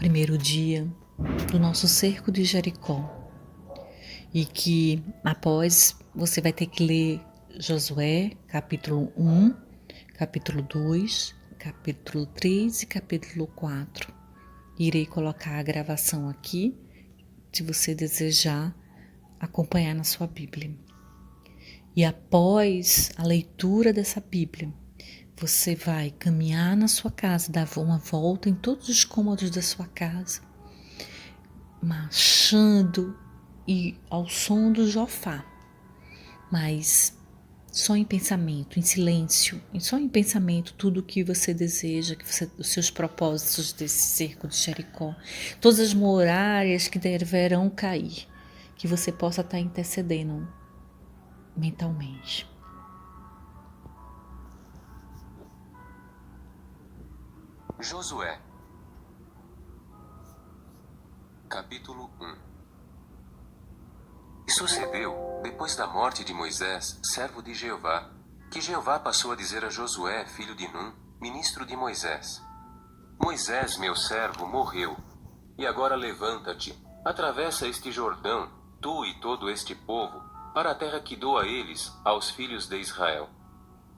primeiro dia do nosso cerco de Jericó. E que após você vai ter que ler Josué, capítulo 1, capítulo 2, capítulo 3 e capítulo 4. Irei colocar a gravação aqui, se você desejar acompanhar na sua Bíblia. E após a leitura dessa Bíblia, você vai caminhar na sua casa, dar uma volta em todos os cômodos da sua casa, marchando e ao som do jofar, mas só em pensamento, em silêncio, só em pensamento tudo o que você deseja, os seus propósitos desse cerco de Jericó, todas as muralhas que deverão cair, que você possa estar intercedendo mentalmente. Josué, capítulo 1. E sucedeu, depois da morte de Moisés, servo de Jeová, que Jeová passou a dizer a Josué, filho de Num, ministro de Moisés: Moisés, meu servo, morreu. E agora levanta-te, atravessa este Jordão, tu e todo este povo, para a terra que dou a eles, aos filhos de Israel.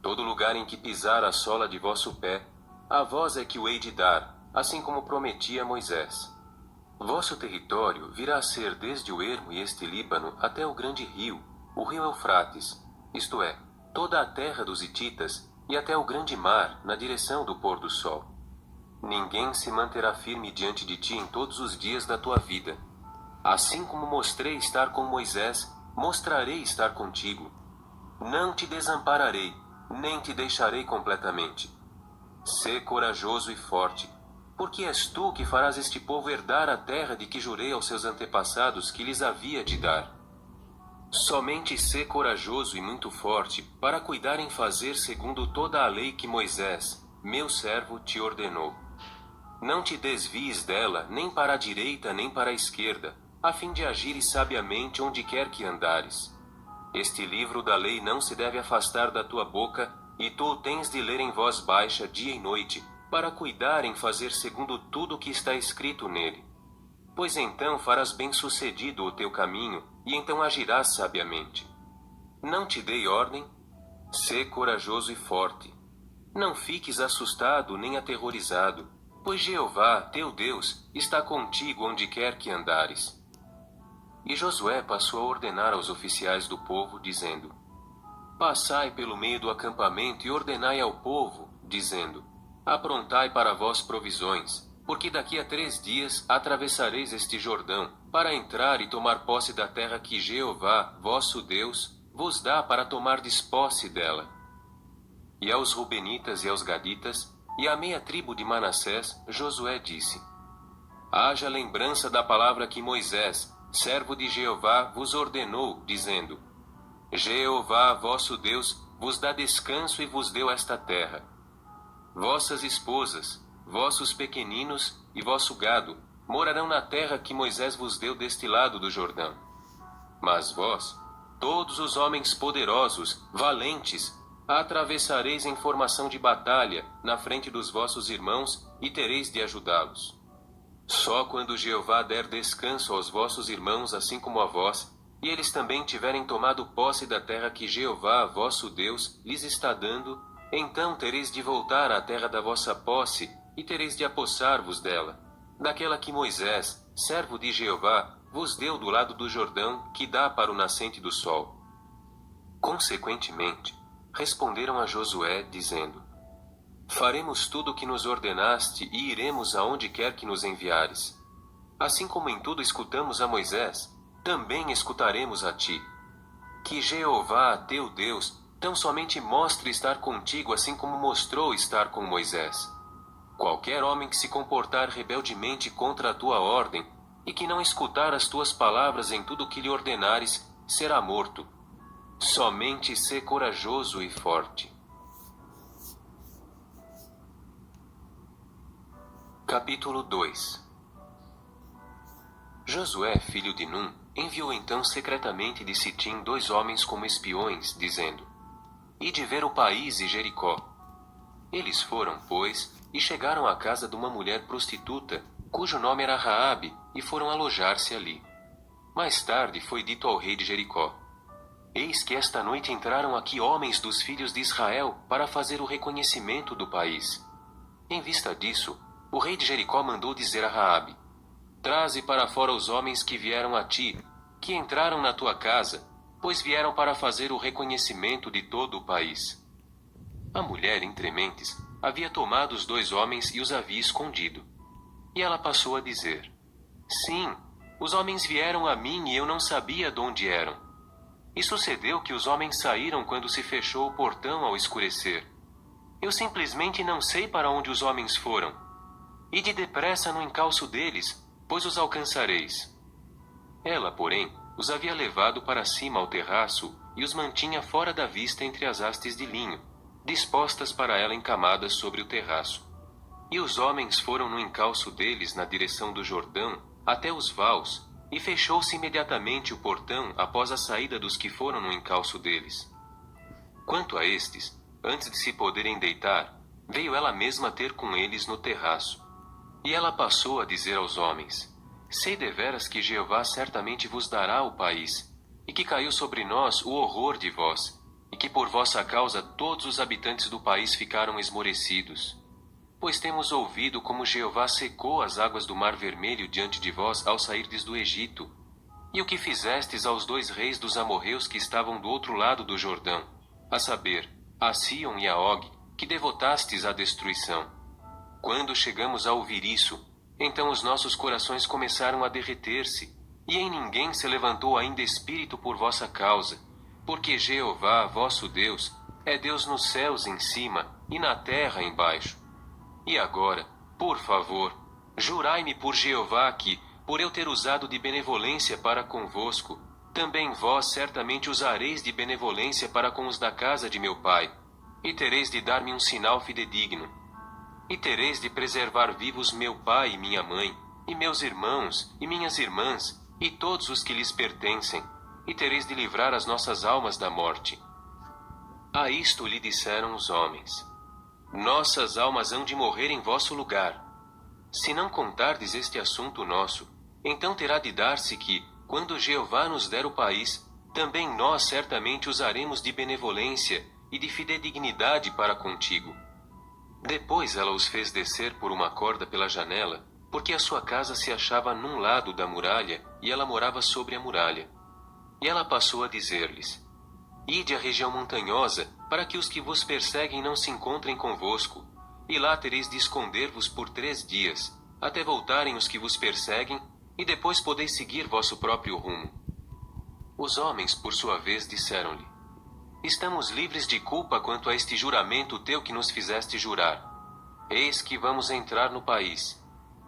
Todo lugar em que pisar a sola de vosso pé, a vós é que o hei de dar, assim como prometi a Moisés. Vosso território virá a ser desde o ermo e este Líbano até o grande rio, o rio Eufrates, isto é, toda a terra dos hititas, e até o grande mar, na direção do pôr do sol. Ninguém se manterá firme diante de ti em todos os dias da tua vida. Assim como mostrei estar com Moisés, mostrarei estar contigo. Não te desampararei, nem te deixarei completamente. Sê corajoso e forte, porque és tu que farás este povo herdar a terra de que jurei aos seus antepassados que lhes havia de dar. Somente sê corajoso e muito forte, para cuidar em fazer segundo toda a lei que Moisés, meu servo, te ordenou. Não te desvies dela, nem para a direita nem para a esquerda, a fim de agires sabiamente onde quer que andares. Este livro da lei não se deve afastar da tua boca, e tu o tens de ler em voz baixa dia e noite, para cuidar em fazer segundo tudo o que está escrito nele. Pois então farás bem-sucedido o teu caminho, e então agirás sabiamente. Não te dei ordem? Sê corajoso e forte. Não fiques assustado nem aterrorizado, pois Jeová, teu Deus, está contigo onde quer que andares. E Josué passou a ordenar aos oficiais do povo, dizendo: Passai pelo meio do acampamento e ordenai ao povo, dizendo: Aprontai para vós provisões, porque daqui a 3 dias atravessareis este Jordão, para entrar e tomar posse da terra que Jeová, vosso Deus, vos dá para tomardes posse dela. E aos Rubenitas e aos Gaditas, e à meia tribo de Manassés, Josué disse: Haja lembrança da palavra que Moisés, servo de Jeová, vos ordenou, dizendo: Jeová, vosso Deus, vos dá descanso e vos deu esta terra. Vossas esposas, vossos pequeninos e vosso gado morarão na terra que Moisés vos deu deste lado do Jordão. Mas vós, todos os homens poderosos, valentes, atravessareis em formação de batalha na frente dos vossos irmãos e tereis de ajudá-los. Só quando Jeová der descanso aos vossos irmãos assim como a vós, e eles também tiverem tomado posse da terra que Jeová, vosso Deus, lhes está dando, então tereis de voltar à terra da vossa posse, e tereis de apossar-vos dela, daquela que Moisés, servo de Jeová, vos deu do lado do Jordão, que dá para o nascente do sol. Consequentemente, responderam a Josué, dizendo: Faremos tudo o que nos ordenaste e iremos aonde quer que nos enviares. Assim como em tudo escutamos a Moisés, também escutaremos a ti. Que Jeová, teu Deus, tão somente mostre estar contigo assim como mostrou estar com Moisés. Qualquer homem que se comportar rebeldemente contra a tua ordem, e que não escutar as tuas palavras em tudo o que lhe ordenares, será morto. Somente sê corajoso e forte. Capítulo 2. Josué, filho de Num, enviou então secretamente de Sitim 2 homens como espiões, dizendo: Ide ver o país e Jericó. Eles foram, pois, e chegaram à casa de uma mulher prostituta, cujo nome era Raabe, e foram alojar-se ali. Mais tarde foi dito ao rei de Jericó: Eis que esta noite entraram aqui homens dos filhos de Israel para fazer o reconhecimento do país. Em vista disso, o rei de Jericó mandou dizer a Raabe: Traze para fora os homens que vieram a ti, que entraram na tua casa, pois vieram para fazer o reconhecimento de todo o país. A mulher, entre mentes, havia tomado os 2 homens e os havia escondido. E ela passou a dizer: Sim, os homens vieram a mim e eu não sabia de onde eram. E sucedeu que os homens saíram quando se fechou o portão ao escurecer. Eu simplesmente não sei para onde os homens foram. Ide depressa no encalço deles, pois os alcançareis. Ela, porém, os havia levado para cima ao terraço e os mantinha fora da vista entre as hastes de linho, dispostas para ela encamadas sobre o terraço. E os homens foram no encalço deles na direção do Jordão, até os vaus, e fechou-se imediatamente o portão após a saída dos que foram no encalço deles. Quanto a estes, antes de se poderem deitar, veio ela mesma ter com eles no terraço. E ela passou a dizer aos homens: Sei deveras que Jeová certamente vos dará o país, e que caiu sobre nós o horror de vós, e que por vossa causa todos os habitantes do país ficaram esmorecidos. Pois temos ouvido como Jeová secou as águas do Mar Vermelho diante de vós ao sairdes do Egito, e o que fizestes aos 2 reis dos amorreus que estavam do outro lado do Jordão, a saber, a Sion e a Og, que devotastes à destruição. Quando chegamos a ouvir isso, então os nossos corações começaram a derreter-se, e em ninguém se levantou ainda espírito por vossa causa, porque Jeová, vosso Deus, é Deus nos céus em cima e na terra embaixo. E agora, por favor, jurai-me por Jeová que, por eu ter usado de benevolência para convosco, também vós certamente usareis de benevolência para com os da casa de meu pai, e tereis de dar-me um sinal fidedigno. E tereis de preservar vivos meu pai e minha mãe, e meus irmãos, e minhas irmãs, e todos os que lhes pertencem, e tereis de livrar as nossas almas da morte. A isto lhe disseram os homens: Nossas almas hão de morrer em vosso lugar. Se não contardes este assunto nosso, então terá de dar-se que, quando Jeová nos der o país, também nós certamente usaremos de benevolência e de fidedignidade para contigo. Depois ela os fez descer por uma corda pela janela, porque a sua casa se achava num lado da muralha e ela morava sobre a muralha. E ela passou a dizer-lhes: Ide à região montanhosa, para que os que vos perseguem não se encontrem convosco, e lá tereis de esconder-vos por 3 dias, até voltarem os que vos perseguem, e depois podeis seguir vosso próprio rumo. Os homens, por sua vez, disseram-lhe: Estamos livres de culpa quanto a este juramento teu que nos fizeste jurar. Eis que vamos entrar no país.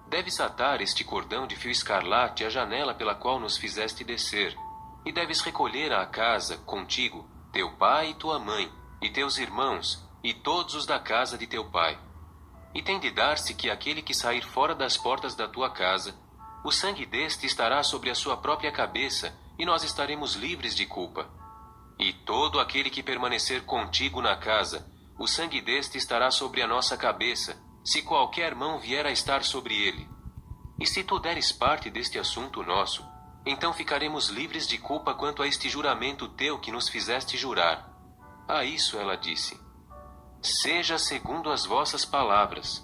Deves atar este cordão de fio escarlate à janela pela qual nos fizeste descer, e deves recolher à casa, contigo, teu pai e tua mãe, e teus irmãos, e todos os da casa de teu pai. E tem de dar-se que aquele que sair fora das portas da tua casa, o sangue deste estará sobre a sua própria cabeça, e nós estaremos livres de culpa. E todo aquele que permanecer contigo na casa, o sangue deste estará sobre a nossa cabeça, se qualquer mão vier a estar sobre ele. E se tu deres parte deste assunto nosso, então ficaremos livres de culpa quanto a este juramento teu que nos fizeste jurar. A isso ela disse: Seja segundo as vossas palavras.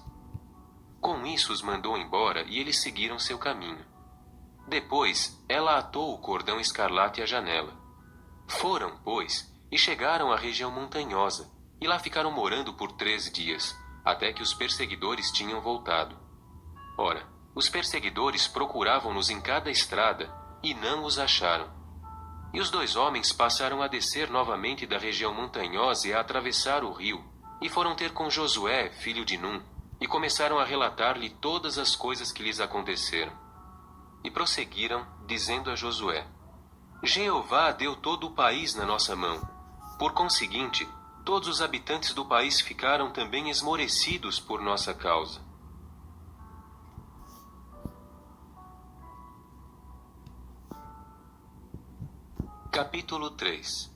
Com isso os mandou embora e eles seguiram seu caminho. Depois, ela atou o cordão escarlate à janela. Foram, pois, e chegaram à região montanhosa, e lá ficaram morando por 3 dias, até que os perseguidores tinham voltado. Ora, os perseguidores procuravam-nos em cada estrada, e não os acharam. E os 2 homens passaram a descer novamente da região montanhosa e a atravessar o rio, e foram ter com Josué, filho de Num, e começaram a relatar-lhe todas as coisas que lhes aconteceram. E prosseguiram, dizendo a Josué: Jeová deu todo o país na nossa mão. Por conseguinte, todos os habitantes do país ficaram também esmorecidos por nossa causa. Capítulo 3.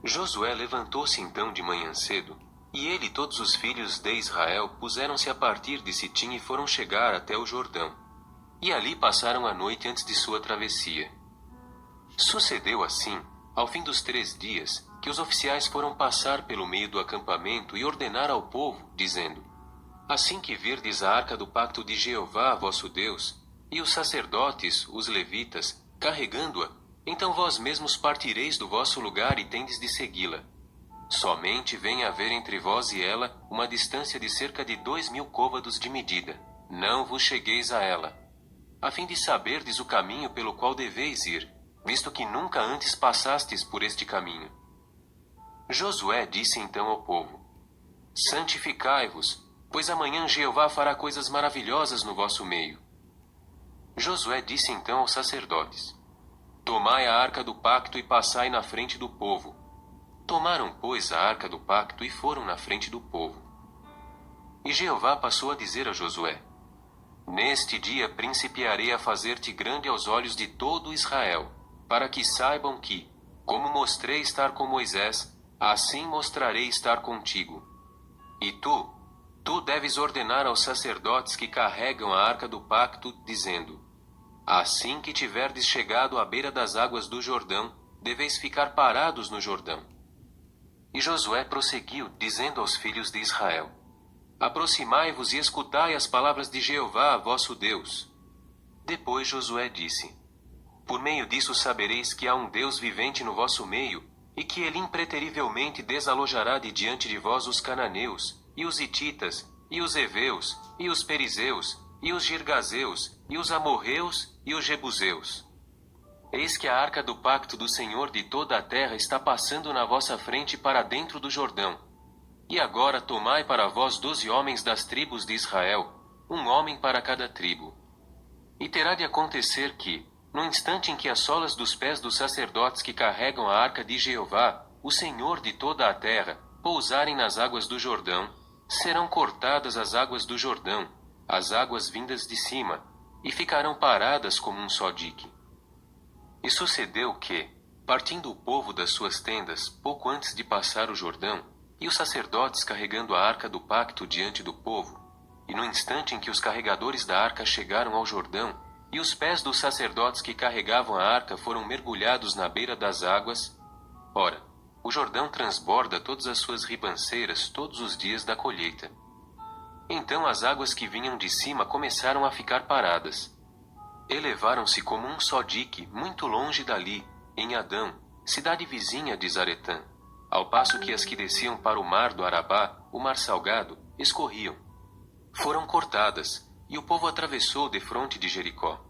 Josué levantou-se então de manhã cedo, E ele e todos os filhos de Israel puseram-se a partir de Sitim e foram chegar até o Jordão. E ali passaram a noite antes de sua travessia. Sucedeu assim, ao fim dos 3 dias, que os oficiais foram passar pelo meio do acampamento e ordenar ao povo, dizendo: Assim que virdes a arca do pacto de Jeová, vosso Deus, e os sacerdotes, os levitas, carregando-a, então vós mesmos partireis do vosso lugar e tendes de segui-la. Somente venha haver entre vós e ela uma distância de cerca de 2.000 côvados de medida. Não vos chegueis a ela, a fim de saberdes o caminho pelo qual deveis ir, visto que nunca antes passastes por este caminho. Josué disse então ao povo: Santificai-vos, pois amanhã Jeová fará coisas maravilhosas no vosso meio. Josué disse então aos sacerdotes: Tomai a arca do pacto e passai na frente do povo. Tomaram, pois, a arca do pacto e foram na frente do povo. E Jeová passou a dizer a Josué: Neste dia principiarei a fazer-te grande aos olhos de todo Israel, para que saibam que, como mostrei estar com Moisés, assim mostrarei estar contigo. E tu deves ordenar aos sacerdotes que carregam a arca do pacto, dizendo: Assim que tiverdes chegado à beira das águas do Jordão, deveis ficar parados no Jordão. E Josué prosseguiu, dizendo aos filhos de Israel: Aproximai-vos e escutai as palavras de Jeová, vosso Deus. Depois Josué disse: Por meio disso sabereis que há um Deus vivente no vosso meio, e que ele impreterivelmente desalojará de diante de vós os cananeus, e os hititas, e os heveus, e os perizeus, e os girgazeus, e os amorreus, e os jebuseus. Eis que a arca do pacto do Senhor de toda a terra está passando na vossa frente para dentro do Jordão. E agora tomai para vós 12 homens das tribos de Israel, um homem para cada tribo. E terá de acontecer que, no instante em que as solas dos pés dos sacerdotes que carregam a arca de Jeová, o Senhor de toda a terra, pousarem nas águas do Jordão, serão cortadas as águas do Jordão, as águas vindas de cima, e ficarão paradas como um só dique. E sucedeu que, partindo o povo das suas tendas, pouco antes de passar o Jordão, e os sacerdotes carregando a arca do pacto diante do povo, e no instante em que os carregadores da arca chegaram ao Jordão, e os pés dos sacerdotes que carregavam a arca foram mergulhados na beira das águas, ora, o Jordão transborda todas as suas ribanceiras todos os dias da colheita. Então as águas que vinham de cima começaram a ficar paradas. Elevaram-se como um só dique, muito longe dali, em Adão, cidade vizinha de Zaretã, ao passo que as que desciam para o mar do Arabá, o mar salgado, escorriam. Foram cortadas, e o povo atravessou defronte de Jericó.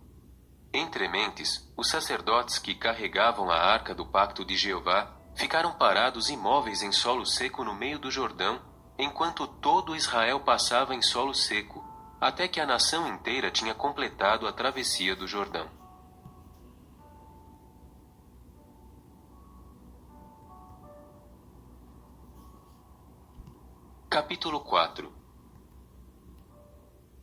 Entre mentes, os sacerdotes que carregavam a arca do pacto de Jeová ficaram parados imóveis em solo seco no meio do Jordão, enquanto todo Israel passava em solo seco, até que a nação inteira tinha completado a travessia do Jordão. Capítulo 4.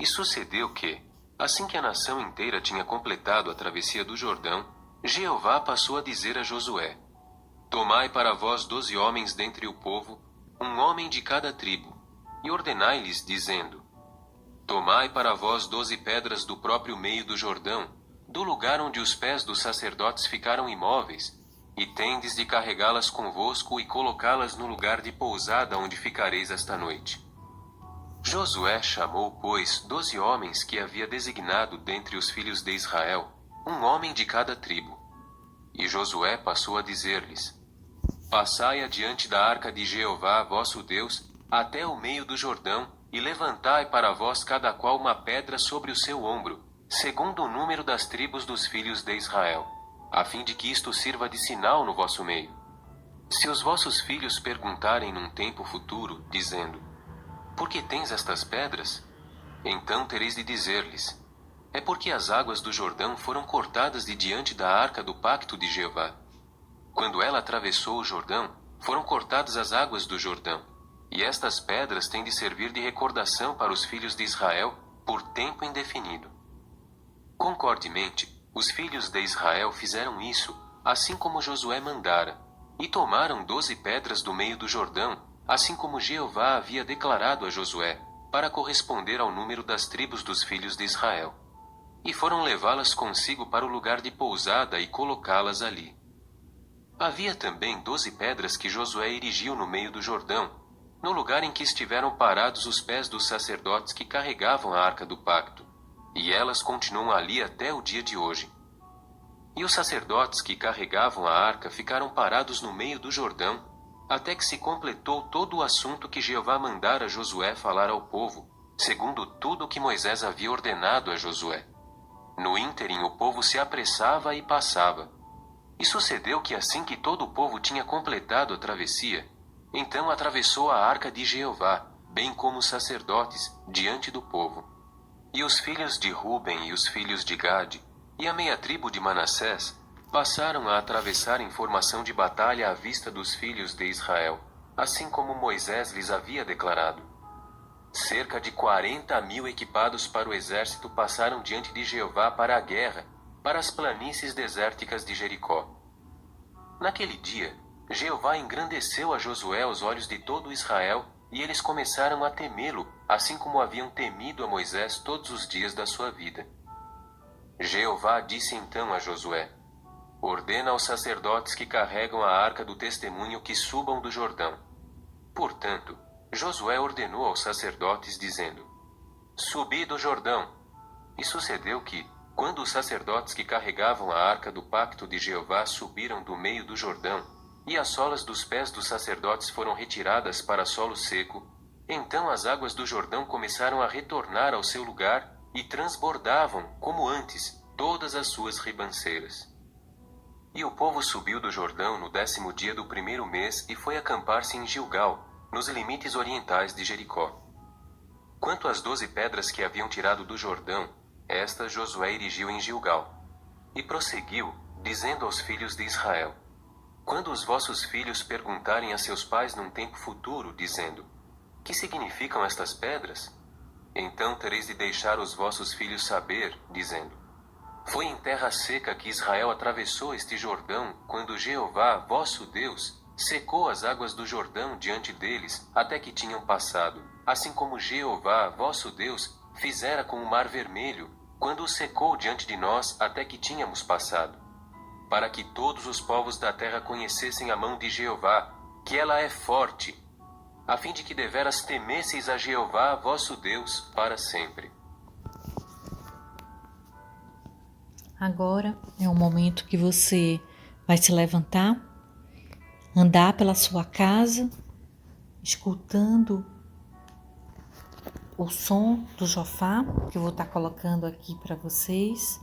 E sucedeu que, assim que a nação inteira tinha completado a travessia do Jordão, Jeová passou a dizer a Josué: Tomai para vós 12 homens dentre o povo, um homem de cada tribo, e ordenai-lhes, dizendo: Tomai para vós 12 pedras do próprio meio do Jordão, do lugar onde os pés dos sacerdotes ficaram imóveis, e tendes de carregá-las convosco e colocá-las no lugar de pousada onde ficareis esta noite. Josué chamou, pois, 12 homens que havia designado dentre os filhos de Israel, um homem de cada tribo. E Josué passou a dizer-lhes: Passai adiante da arca de Jeová, vosso Deus, até o meio do Jordão, e levantai para vós cada qual uma pedra sobre o seu ombro, segundo o número das tribos dos filhos de Israel, a fim de que isto sirva de sinal no vosso meio. Se os vossos filhos perguntarem num tempo futuro, dizendo: Por que tens estas pedras? Então tereis de dizer-lhes: É porque as águas do Jordão foram cortadas de diante da arca do pacto de Jeová. Quando ela atravessou o Jordão, foram cortadas as águas do Jordão, e estas pedras têm de servir de recordação para os filhos de Israel por tempo indefinido. Concordemente, os filhos de Israel fizeram isso, assim como Josué mandara, e tomaram 12 pedras do meio do Jordão, assim como Jeová havia declarado a Josué, para corresponder ao número das tribos dos filhos de Israel. E foram levá-las consigo para o lugar de pousada e colocá-las ali. Havia também 12 pedras que Josué erigiu no meio do Jordão, no lugar em que estiveram parados os pés dos sacerdotes que carregavam a arca do pacto, e elas continuam ali até o dia de hoje. E os sacerdotes que carregavam a arca ficaram parados no meio do Jordão, até que se completou todo o assunto que Jeová mandara Josué falar ao povo, segundo tudo o que Moisés havia ordenado a Josué. No ínterim o povo se apressava e passava. E sucedeu que assim que todo o povo tinha completado a travessia, então atravessou a arca de Jeová, bem como os sacerdotes, diante do povo. E os filhos de Ruben e os filhos de Gade, e a meia tribo de Manassés, passaram a atravessar em formação de batalha à vista dos filhos de Israel, assim como Moisés lhes havia declarado. Cerca de 40.000 equipados para o exército passaram diante de Jeová para a guerra, para as planícies desérticas de Jericó. Naquele dia, Jeová engrandeceu a Josué aos olhos de todo Israel, e eles começaram a temê-lo, assim como haviam temido a Moisés todos os dias da sua vida. Jeová disse então a Josué: ordena aos sacerdotes que carregam a arca do testemunho que subam do Jordão. Portanto, Josué ordenou aos sacerdotes, dizendo: subi do Jordão. E sucedeu que, quando os sacerdotes que carregavam a arca do pacto de Jeová subiram do meio do Jordão, e as solas dos pés dos sacerdotes foram retiradas para solo seco, então as águas do Jordão começaram a retornar ao seu lugar e transbordavam, como antes, todas as suas ribanceiras. E o povo subiu do Jordão no 10º dia do primeiro mês e foi acampar-se em Gilgal, nos limites orientais de Jericó. Quanto às 12 pedras que haviam tirado do Jordão, estas Josué erigiu em Gilgal. E prosseguiu, dizendo aos filhos de Israel: quando os vossos filhos perguntarem a seus pais num tempo futuro, dizendo: que significam estas pedras? Então tereis de deixar os vossos filhos saber, dizendo: foi em terra seca que Israel atravessou este Jordão, quando Jeová, vosso Deus, secou as águas do Jordão diante deles, até que tinham passado, assim como Jeová, vosso Deus, fizera com o Mar Vermelho, quando o secou diante de nós até que tínhamos passado. Para que todos os povos da terra conhecessem a mão de Jeová, que ela é forte, a fim de que deveras temesseis a Jeová, vosso Deus, para sempre. Agora é o momento que você vai se levantar, andar pela sua casa, escutando o som do jofar, que eu vou estar colocando aqui para vocês,